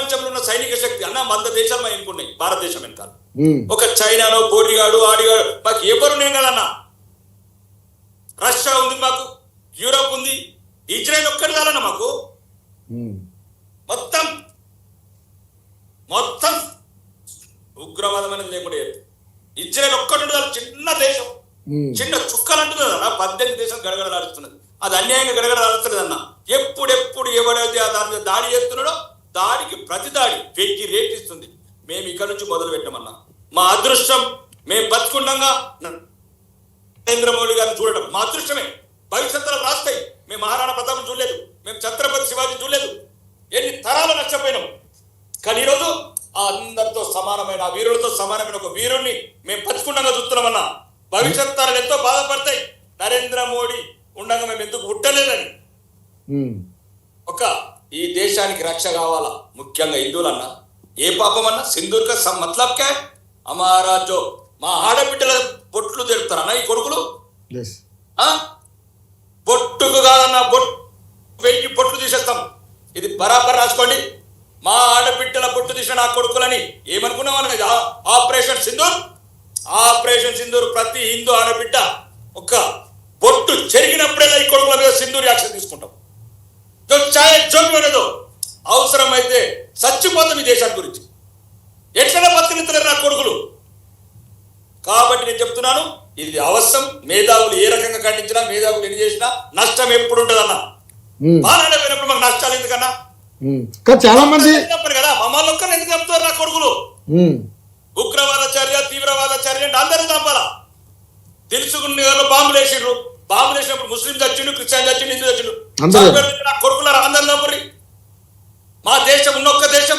ప్రపంచంలో ఉన్న సైనిక శక్తి అన్న 100 దేశాలు మా ఎన్నుకున్నాయి భారతదేశం వెనకాల. ఒక చైనాలో పోటీగాడు ఆడిగాడు మాకు ఎవరు నేను కదన్నా. రష్యా ఉంది మాకు, యూరోప్ ఉంది, ఇజ్రాయెల్ ఒక్కటి కాదన్న మాకు. మొత్తం మొత్తం ఉగ్రవాదం అనేది లేకుండా ఇజ్రాయెల్ ఒక్కటి ఉండదు. చిన్న దేశం, చిన్న చుక్కలు అంటుంది అన్న. 18 దేశాలు గడగడలాడుతున్నది. అది అన్యాయంగా గడగడలాడుతున్నది అన్న. ఎప్పుడెప్పుడు ఎవడైతే దాని మీద దాడి చేస్తున్నాడో దాడికి ప్రతి దాడి వెక్కి రేటిస్తుంది. మేము ఇక్కడ నుంచి మొదలు పెట్టామన్నా. మా అదృష్టం మేము బతుకుండగా నరేంద్ర మోడీ గారిని చూడడం మా అదృష్టమే. భవిష్యత్తులో రాస్తాయి. మేము మహారాణా ప్రతాపం చూడలేదు, మేము ఛత్రపతి శివాజీ చూడలేదు, ఎన్ని తరాలు నష్టపోయినాం. కానీ ఈరోజు ఆ అందరితో సమానమైన, ఆ వీరులతో సమానమైన ఒక వీరుణ్ణి మేము బతుకుండగా చూస్తున్నామన్నా. భవిష్యత్ తరాలు ఎంతో బాధపడతాయి. నరేంద్ర మోడీ ఉండగా మేము ఎందుకు పుట్టలేదని. ఒక ఈ దేశానికి రక్ష కావాలా, ముఖ్యంగా హిందువులన్నా. ఏ పాపం అన్నా సింధూర్ కా మతలబ్ క్యా హమారా జో మా ఆడబిడ్డల బొట్లు తెరుతారన్నా ఈ కొడుకులు. బొట్టుకు కాదన్నా, వెయ్యి బొట్లు తీసేస్తాం. ఇది బరాబర్ రాసుకోండి. మా ఆడబిడ్డల బొట్టు తీసిన నా కొడుకులని ఏమనుకున్నాం అన్నది. ఆపరేషన్ సింధూర్, ఆపరేషన్ సింధూర్ ప్రతి హిందూ ఆడబిడ్డ ఒక బొట్టు చెరిగినప్పుడేలా ఈ కొడుకుల మీద సింధూర్ యాక్షన్ తీసుకుంటాం. జోక్యమనేదో అవసరమైతే చచ్చిపోతాం ఈ దేశాన్ని గురించి. ఎట్లా బతికిస్తారు నా కొడుకులు. కాబట్టి నేను చెప్తున్నాను, ఇది అవసరం. మేధావులు ఏ రకంగా ఖండించినా, మేధావులు ఎన్ని చేసినా నష్టం ఎప్పుడు ఉంటుందన్నా. మాట్లాడేటప్పుడు మాకు నష్టాలు ఎందుకన్నా. చాలా మంది కదా మమ్మల్ని ఒక్కరు ఎందుకు చెప్తారు నా కొడుకులు. ఉగ్రవాద చర్య, తీవ్రవాద చర్య అంటే అందరూ చంపాలా. తెలుసుకున్న బాంబులు వేసిండ్రు. బాంబులు వేసినప్పుడు ముస్లిం చచ్చిండు, క్రిస్టియన్ చచ్చిండు, హిందూ చచ్చిండు. నా కొడుకులారా అందరు చంపరి. మా దేశం ఉన్నొక్క దేశం.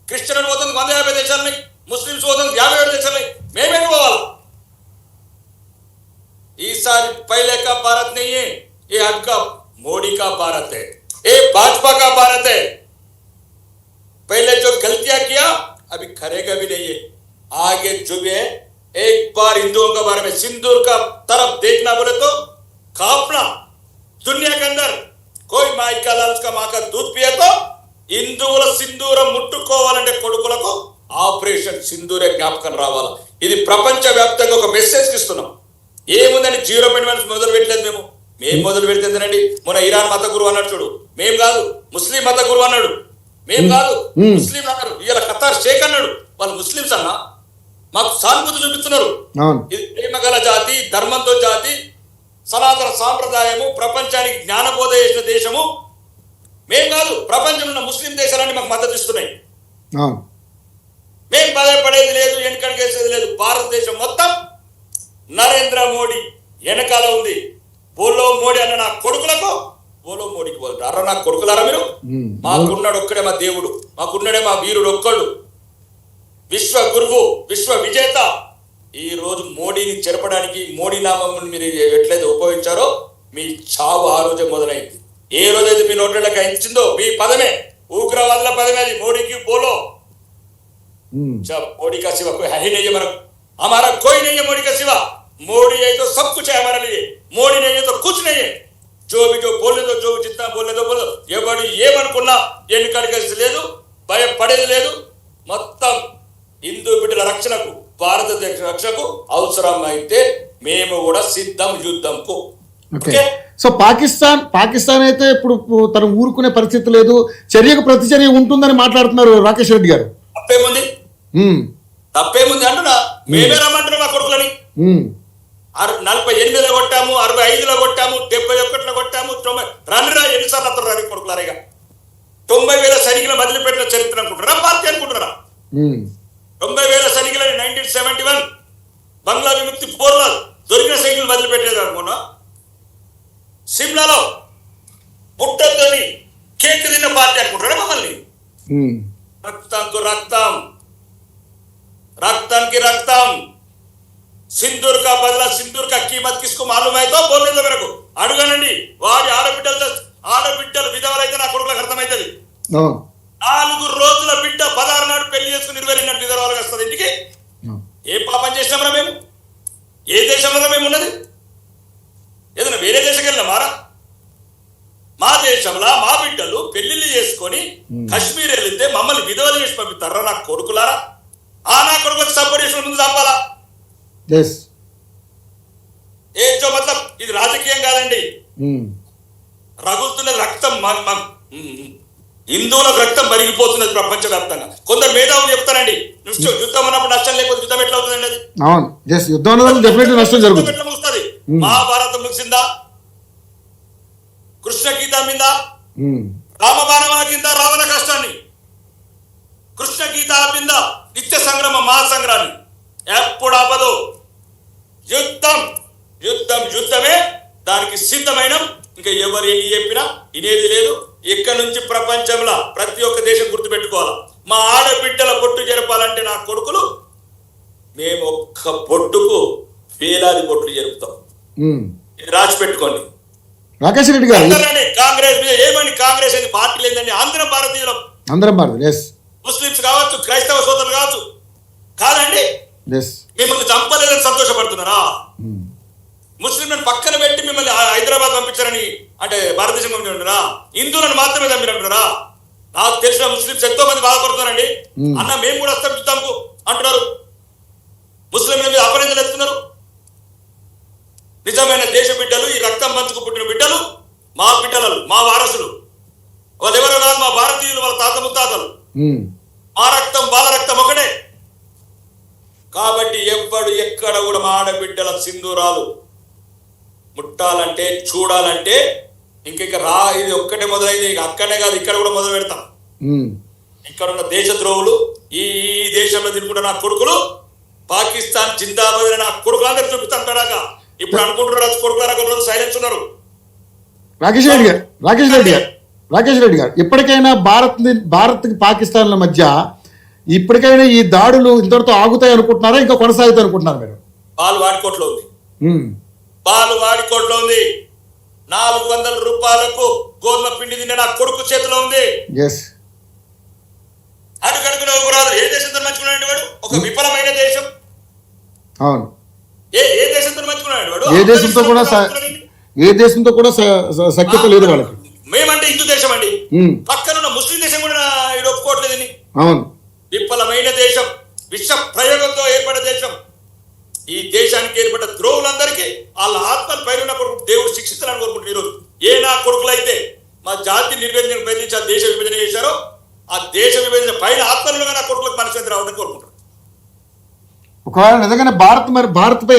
క్రిస్టియన్ పోతుంది 150 దేశాలని, ముస్లింస్ పోతుంది 57 దేశాలని. మేమే పోవాలి. ఈసారి पहले का भारत नहीं है, ये आपका मोदी का भारत है, ये भाजपा का भारत है. पहले जो गलतियां किया अभी करेगा भी नहीं है. आगे जो भी है एक बार हिंदुओं के बारे में सिंदूर का तरफ देखना बोले तो कांपना. दुनिया के अंदर कोई माई का लाल का माँ का दूध पिए तो హిందువుల సింధూరం ముట్టుకోవాలంటే కొడుకులకు ఆపరేషన్ సింధూరే జ్ఞాపకం రావాలా. ఇది ప్రపంచ వ్యాప్తంగా ఒక మెసేజ్ ఇస్తున్నాం. ఏముందని 0 పెయింట్ మొదలు పెట్టలేదు. మేము మొదలు పెడితేందండి. మొన్న ఇరాన్ మత గురువు అన్నాడు చూడు, మేము కాదు. ముస్లిం మత గురువు అన్నాడు, మేము కాదు. ముస్లిం అన్నారు. ఇవాళ ఖతార్ షేక్ అన్నాడు. వాళ్ళు ముస్లింస్ అన్నా మాకు సానుభూతి చూపిస్తున్నారు. ఇది ప్రేమగల జాతి, ధర్మంతో జాతి, సనాతన సాంప్రదాయము, ప్రపంచానికి జ్ఞానబోధ చేసిన దేశము మేం కాదు. ప్రపంచంలో ఉన్న ముస్లిం దేశాలన్నీ మాకు మద్దతు ఇస్తున్నాయి. మేం బాధపడేది లేదు, వెనకడిగేసేది లేదు. భారతదేశం మొత్తం నరేంద్ర మోడీ వెనకాల ఉంది. బోలో మోడీ అన్న నా కొడుకులకు బోలో మోడీకి పోతారు. అర్ర నా కొడుకులారా మీరు. మాకున్నాడు ఒక్కడే మా దేవుడు, మాకున్నాడే మా వీరుడు ఒక్కడు, విశ్వ గురువు, విశ్వ విజేత. ఈ రోజు మోడీని చెరపడానికి మోడీ నామం మీరు ఎట్లయితే ఉపయోగించారో మీ చావు ఆ రోజే మొదలైంది. ఏ రోజైతే మీ నోట్లకి ఇచ్చిందో మీ పదమే ఉగ్రవాదుల పదమే. అది మోడీకి బోలో. मोदी का सिवा कोई है ही नहीं है. हमारा हमारा कोई नहीं है मोदी का सिवा. मोदी है तो सब कुछ है हमारे लिए. मोदी नहीं है तो कुछ नहीं है. जो भी जो बोले तो जो जितना बोले तो बोलो. ఎవడు ఏమనుకున్నా ఎన్నికడికేసి లేదు, భయపడేది లేదు. మొత్తం హిందూ బిడ్డల రక్షణకు, భారతదేశ రక్షణకు అవసరమైతే మేము కూడా సిద్ధం యుద్ధంకు. సో పాకిస్తాన్ అయితే ఇప్పుడు తను ఊరుకునే పరిస్థితి లేదు. చర్యకు ప్రతిచర్య ఉంటుందని మాట్లాడుతున్నారు రాకేష్ రెడ్డి గారు. తప్పేముంది అంటున్నా. మేమే రమ్మంటున్నాం మా కొడుకులని. 48లో కొట్టాము, 65లో కొట్టాము, 71లో కొట్టాము, 90 రన్రా ఎన్నిసార్లు అత్తరు రవి కొడుకులారేగా. 90,000 సైనికులు వదిలిపెట్టిన చరిత్ర అనుకుంటారా, పార్టీ అనుకుంటున్నారా? 90,000 సైనికులని 1971 బంగ్లా విముక్తి పోర్లో దొరికిన సైనికులు వదిలిపెట్టలేదు అనుకున్నా. సిమ్లాలో పుట్టతోని కేక్ తిన్న పార్టీ అనుకుంటారా మమ్మల్ని? రక్తంకు రక్తం, रक्तम की रक्तम. सिंदूर का बदला, सिंदूर का कीमत किसको मालूम है तो बोलने दो मेरे को. అడుగనండి. వాడి ఆడబిడ్డలు విధవలైతే నా కొడుకులకు అర్థమవుతుంది. 4 రోజుల బిడ్డ 16 నాడు పెళ్లి చేసుకుని 20 నాడు విధవలుగా వస్తుంది ఇంటికి. ఏ పాపం చేసినామరా మేము? ఏ దేశంలో మేము ఉన్నది? ఏదైనా వేరే దేశం వెళ్ళినా మారా? మా దేశంలో మా బిడ్డలు పెళ్లిళ్ళు చేసుకుని చేసుకొని కశ్మీర్ వెళ్తే మమ్మల్ని విధవలు చేసి పంపిస్తారా నా కొడుకులారా? నా కొడుకు సపోర్ట్ చేసిన ముందు తప్పాలా? ఎస్. ఏదో మతలబ్ ఇది రాజకీయం కాదండి. రగులుతున్న రక్తం హిందువుల రక్తం మరిగిపోతున్నది ప్రపంచవ్యాప్తంగా. కొందరు మేధావులు చెప్తారండి, యుద్ధం అన్నప్పుడు నష్టం లేకపోతే యుద్ధం ఎట్లా అవుతుందండి? అది అవును, జస్ట్ యుద్ధం డెఫినెట్లీ నష్టం జరుగుతుంది. ఎట్లా ముగుస్తుంది? మహాభారతం ముగిసిందా? కృష్ణ గీత మీద రామబాణమా కింద రావణ కష్టాన్ని, కృష్ణ గీత కింద నిత్య సంగ్రామ మహాసంగ్రాన్ని ఎప్పుడు ఆపదు. యుద్ధం యుద్ధం యుద్ధమే, దానికి సిద్ధమైన. ఇంకా ఎవరు ఏమి చెప్పినా వినేది లేదు. ఇక్కడ నుంచి ప్రపంచంలో ప్రతి ఒక్క దేశం గుర్తుపెట్టుకోవాలి, మా ఆడబిడ్డల బొట్టు జరపాలంటే నా కొడుకులు మేము ఒక్క బొట్టుకు వేలాది బొట్లు జరుపుతాం. ఇది రాసి పెట్టుకోండి. రాకేష్ రెడ్డి గారు, కాంగ్రెస్ మీద ఏమని, కాంగ్రెస్ అనేది పార్టీ లేదండి. అందరం భారతీయులం, అందరం భారతీయులు. ఎస్. ముస్లింస్ కావచ్చు, క్రైస్తవ సోదరులు కావచ్చు. కాదండి, ఎస్. మిమ్మల్ని చంపలేదని సంతోషపడుతున్నారా? ముస్లింలను పక్కన పెట్టి మిమ్మల్ని హైదరాబాద్ పంపించారని అంటే భారతదేశం పంపించారా? హిందువులను మాత్రమే చంపినట్టున్నారా? నాకు తెలిసిన ముస్లింస్ ఎంతో మంది బాధపడుతున్నారండి. అన్న మేము కూడా వస్తాం యుద్ధంకు అంటున్నారు. ముస్లింల మీద అపనిందలు ఎత్తున్నారు. నిజమైన దేశ బిడ్డలు, ఈ రక్తం పంచుకు పుట్టిన బిడ్డలు మా బిడ్డలు, మా వారసులు. వాళ్ళు ఎవరో కాదు, మా భారతీయులు, వాళ్ళ తాత ముత్తాతలు. మా రక్తం వాళ్ళ రక్తం ఒకటే. కాబట్టి ఎప్పుడు ఎక్కడ కూడా మా ఆడబిడ్డల సింధూరాలు ముట్టాలంటే, చూడాలంటే ఇంక రా, ఇది ఒక్కటే మొదలైంది. అక్కడనే కాదు, ఇక్కడ కూడా మొదలు పెడతాం. ఇక్కడ ఉన్న దేశ ద్రోహులు, ఈ దేశంలో తిరుగుతున్న నా కొడుకులు, పాకిస్తాన్ జిందాబాద్ నా కొడుకులు అందరూ చూపిస్తాను పెడాక. ఇప్పుడు అనుకుంటున్నారు కొడుకులారా, సైలెన్స్ ఉన్నారు. రాకేష్ రెడ్డి గారు ఇప్పటికైనా భారత్ పాకిస్తాన్ల మధ్య ఇప్పటికైనా ఈ దాడులు ఇంతటితో ఆగుతాయి అనుకుంటున్నారా, ఇంకా కొనసాగుతాయి అనుకుంటున్నారు మీరు? పాలు వాడుకోట్లో ఉంది, పాలు వాడుకోట్లో ఉంది. 400 రూపాయలకు గోధుమ పిండి తిన్న నా కొడుకు చేతిలో ఉంది. అడుగడుగున రాదు. ఏ దేశంతో మంచుకున్నాడు వాడు? ఒక విఫలమైన దేశం. అవును, ఏ దేశంతో మంచుకున్నాడు వాడు? ఏ దేశంతో కూడా సఖ్యత లేదు వాళ్ళకి. మేమంటే హిందూ దేశం అండి, పక్కనున్న ముస్లిం దేశం కూడా ఇది ఒప్పుకోవట్లేదని. అవును, విఫలమైన దేశం, విష ప్రయోగంతో ఏర్పడే దేశం. ఈ దేశానికి ఏర్పడ్డ ద్రోహులందరికీ వాళ్ళ ఆత్మలు పైన ఉన్నప్పుడు దేవుడు శిక్షించాలని కోరుకుంటున్నారు. ఈరోజు ఏ నా కొడుకులైతే మా జాతి నిర్వేదన ప్రయత్నించి ఆ దేశ విభజన చేశారో, ఆ దేశ విభజన పైన ఆత్మలుగా నా కొడుకులకు మనసు రావడానికి కోరుకుంటున్నారు. ఒకవేళ నిజంగానే భారత్ పై